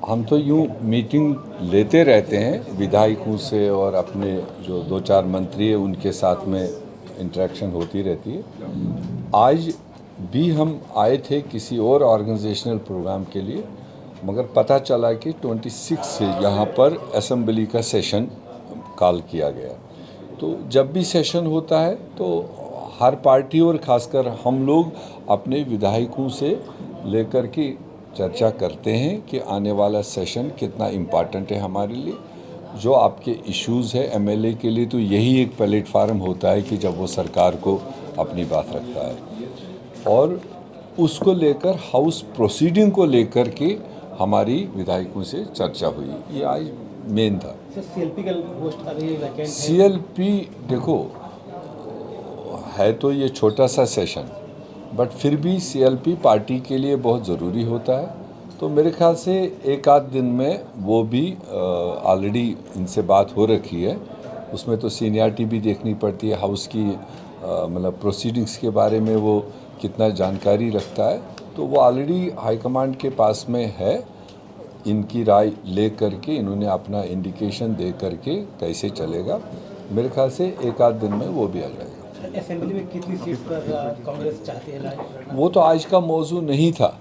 हम तो यूँ मीटिंग लेते रहते हैं विधायकों से और अपने जो दो चार मंत्री हैं उनके साथ में इंटरेक्शन होती रहती है। आज भी हम आए थे किसी और ऑर्गेनाइजेशनल प्रोग्राम के लिए, मगर पता चला कि 26 से यहाँ पर असेंबली का सेशन कॉल किया गया। तो जब भी सेशन होता है तो हर पार्टी और ख़ासकर हम लोग अपने विधायकों से लेकर के चर्चा करते हैं कि आने वाला सेशन कितना इम्पॉर्टेंट है हमारे लिए। जो आपके इश्यूज़ है एमएलए के लिए, तो यही एक प्लेटफार्म होता है कि जब वो सरकार को अपनी बात रखता है और उसको लेकर हाउस प्रोसीडिंग को लेकर के हमारी विधायकों से चर्चा हुई। ये आज मेन था। सीएलपी का पोस्ट अभी वैकेंट है। सीएलपी देखो है तो ये छोटा सा सेशन, बट फिर भी सीएलपी पार्टी के लिए बहुत ज़रूरी होता है। तो मेरे ख्याल से एक आध दिन में वो भी ऑलरेडी इनसे बात हो रखी है। उसमें तो सीनियरिटी भी देखनी पड़ती है, हाउस की मतलब प्रोसीडिंग्स के बारे में वो कितना जानकारी रखता है। तो वो ऑलरेडी हाईकमांड के पास में है। इनकी राय ले करके इन्होंने अपना इंडिकेशन दे करके कैसे चलेगा, मेरे ख्याल से एक आध दिन में वो भी आ जाएगा। असेंबली में कितनी सीट पर कांग्रेस चाहती है लड़ना? वो तो आज का मौजू नहीं था।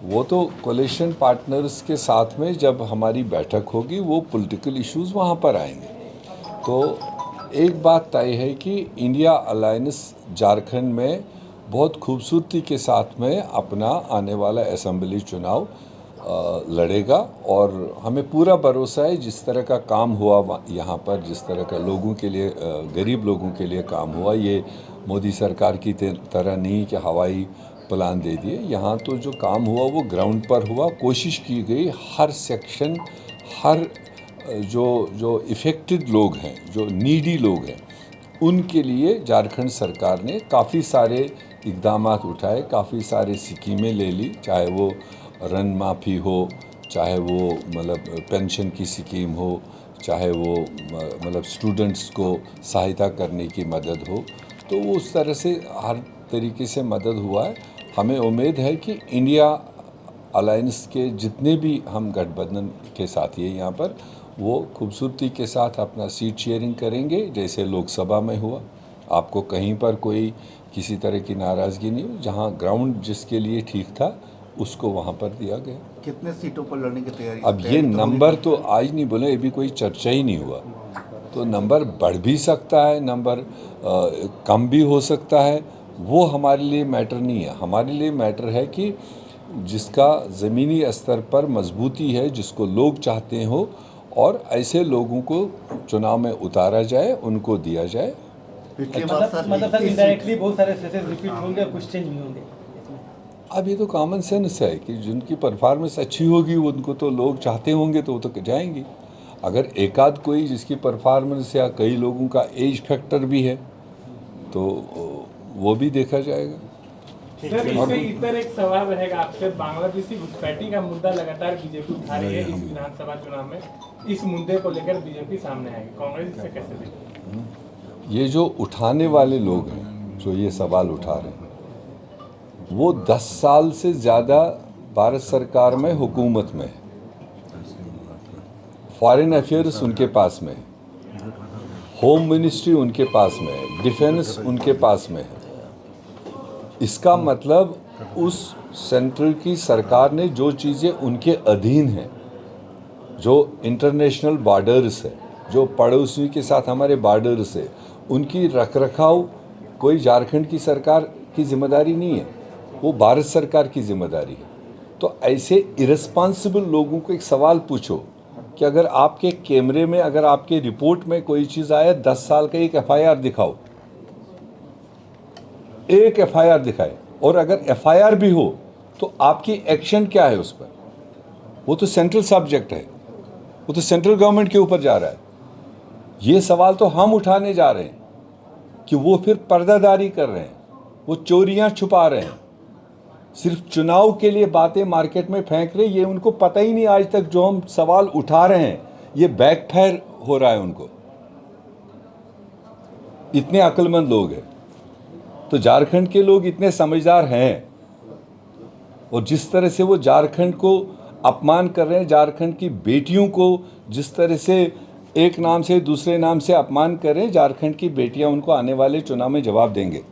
वो तो कोलिशन पार्टनर्स के साथ में जब हमारी बैठक होगी वो पॉलिटिकल इश्यूज वहाँ पर आएंगे। तो एक बात तय है कि इंडिया अलायंस झारखंड में बहुत खूबसूरती के साथ में अपना आने वाला असेंबली चुनाव लड़ेगा और हमें पूरा भरोसा है जिस तरह का काम हुआ यहाँ पर, जिस तरह का लोगों के लिए गरीब लोगों के लिए काम हुआ, ये मोदी सरकार की तरह नहीं कि हवाई प्लान दे दिए। यहाँ तो जो काम हुआ वो ग्राउंड पर हुआ। कोशिश की गई हर सेक्शन, हर जो इफ़ेक्टेड लोग हैं, जो नीडी लोग हैं, उनके लिए झारखंड सरकार ने काफ़ी सारे इकदाम उठाए, काफ़ी सारे स्कीमें ले ली, चाहे वो ऋण माफ़ी हो, चाहे वो मतलब पेंशन की स्कीम हो, चाहे वो मतलब स्टूडेंट्स को सहायता करने की मदद हो। तो वो उस तरह से हर तरीके से मदद हुआ है। हमें उम्मीद है कि इंडिया अलायंस के जितने भी हम गठबंधन के साथी हैं यहाँ पर, वो खूबसूरती के साथ अपना सीट शेयरिंग करेंगे जैसे लोकसभा में हुआ। आपको कहीं पर कोई किसी तरह की नाराज़गी नहीं हुई। जहाँ ग्राउंड जिसके लिए ठीक था उसको वहाँ पर दिया गया। कितने सीटों पर लड़ने की तैयारी? अब ये नंबर तो आज नहीं बोले, अभी कोई चर्चा ही नहीं हुआ। तो नंबर बढ़ भी सकता है, नंबर कम भी हो सकता है। वो हमारे लिए मैटर नहीं है। हमारे लिए मैटर है कि जिसका ज़मीनी स्तर पर मजबूती है, जिसको लोग चाहते हो, और ऐसे लोगों को चुनाव में उतारा जाए, उनको दिया जाए। मतलब सर इनडायरेक्टली बहुत सारे सेसेस रिपीट होंगे, कुछ चेंज नहीं होंगे। अब ये तो कॉमन सेंस है कि जिनकी परफॉर्मेंस अच्छी होगी उनको तो लोग चाहते होंगे तो वो तो जाएंगी। अगर एक आध कोई जिसकी परफॉर्मेंस या कई लोगों का एज फैक्टर भी है तो वो भी देखा जाएगा। सर, इससे इधर एक सवाल रहेगा आपसे। बांग्लादेशी घुसपैठी का मुद्दा लगातार बीजेपी उठा रही है। इस विधानसभा चुनाव में इस मुद्दे को लेकर बीजेपी सामने आएगी, कांग्रेस इसे कैसे देखेगी? ये जो उठाने वाले लोग हैं, जो ये सवाल उठा रहे हैं, वो 10 साल से ज़्यादा भारत सरकार में हुकूमत में है। फॉरेन अफेयर्स उनके पास में है, होम मिनिस्ट्री उनके पास में है, डिफेंस उनके पास में है। इसका मतलब उस सेंट्रल की सरकार ने जो चीज़ें उनके अधीन हैं, जो इंटरनेशनल बॉर्डर्स है, जो पड़ोसी के साथ हमारे बॉर्डर्स है, उनकी रखरखाव कोई झारखंड की सरकार की जिम्मेदारी नहीं है, वो भारत सरकार की जिम्मेदारी है। तो ऐसे इरेस्पॉन्सिबल लोगों को एक सवाल पूछो कि अगर आपके कैमरे में, अगर आपके रिपोर्ट में कोई चीज़ आया, 10 साल का एक एफआईआर दिखाओ, एक एफआईआर दिखाए, और अगर एफआईआर भी हो तो आपकी एक्शन क्या है उस पर? वो तो सेंट्रल सब्जेक्ट है, वो तो सेंट्रल गवर्नमेंट के ऊपर जा रहा है। ये सवाल तो हम उठाने जा रहे हैं कि वो फिर पर्दादारी कर रहे हैं, वो चोरियां छुपा रहे हैं, सिर्फ चुनाव के लिए बातें मार्केट में फेंक रहे। ये उनको पता ही नहीं आज तक जो हम सवाल उठा रहे हैं ये बैकफायर हो रहा है उनको। इतने अक्लमंद लोग हैं। तो झारखंड के लोग इतने समझदार हैं, और जिस तरह से वो झारखंड को अपमान कर रहे हैं, झारखंड की बेटियों को जिस तरह से एक नाम से दूसरे नाम से अपमान कर रहे हैं, झारखंड की बेटियां उनको आने वाले चुनाव में जवाब देंगे।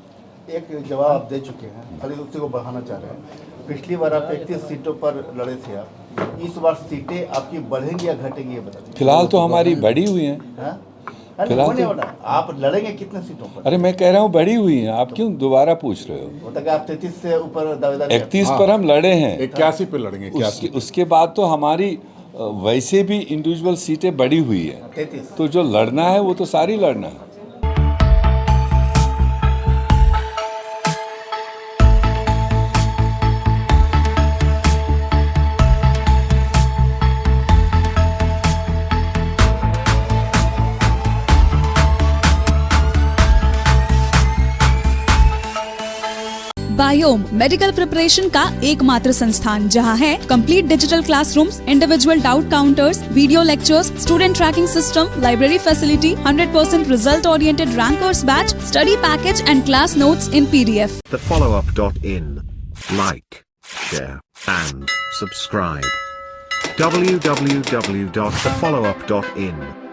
एक जवाब आप दे चुके हैं, खाली उसी को बढ़ाना चाह रहे हैं। पिछली बार आप 31 सीटों पर लड़े थे आप, इस बार सीटें आपकी बढ़ेंगी या घटेंगी ये बता दीजिए। फिलहाल तो हमारी बढ़ी हुई हैं। हाँ? फिलहाल होने तो- वाला, आप लड़ेंगे कितने सीटों पर? अरे मैं कह रहा हूँ बढ़ी हुई हैं, आप क्यों दोबारा पूछ रहे हो? होता कि आप 33 से ऊपर दावेदार 31 पर हम लड़े हैं। 81 पे लड़ेंगे, 81। उसके बाद तो हमारी वैसे भी इंडिविजुअल सीटें बढ़ी हुई है, 33 तो जो लड़ना है वो तो सारी लड़ना है। बायोम मेडिकल प्रिपरेशन का एकमात्र संस्थान जहां है complete digital classrooms, individual doubt counters, video lectures, student tracking system, library facility, 100% result oriented rankers batch, study package and class notes in PDF. thefollowup.in. Like, share, and subscribe. www.thefollowup.in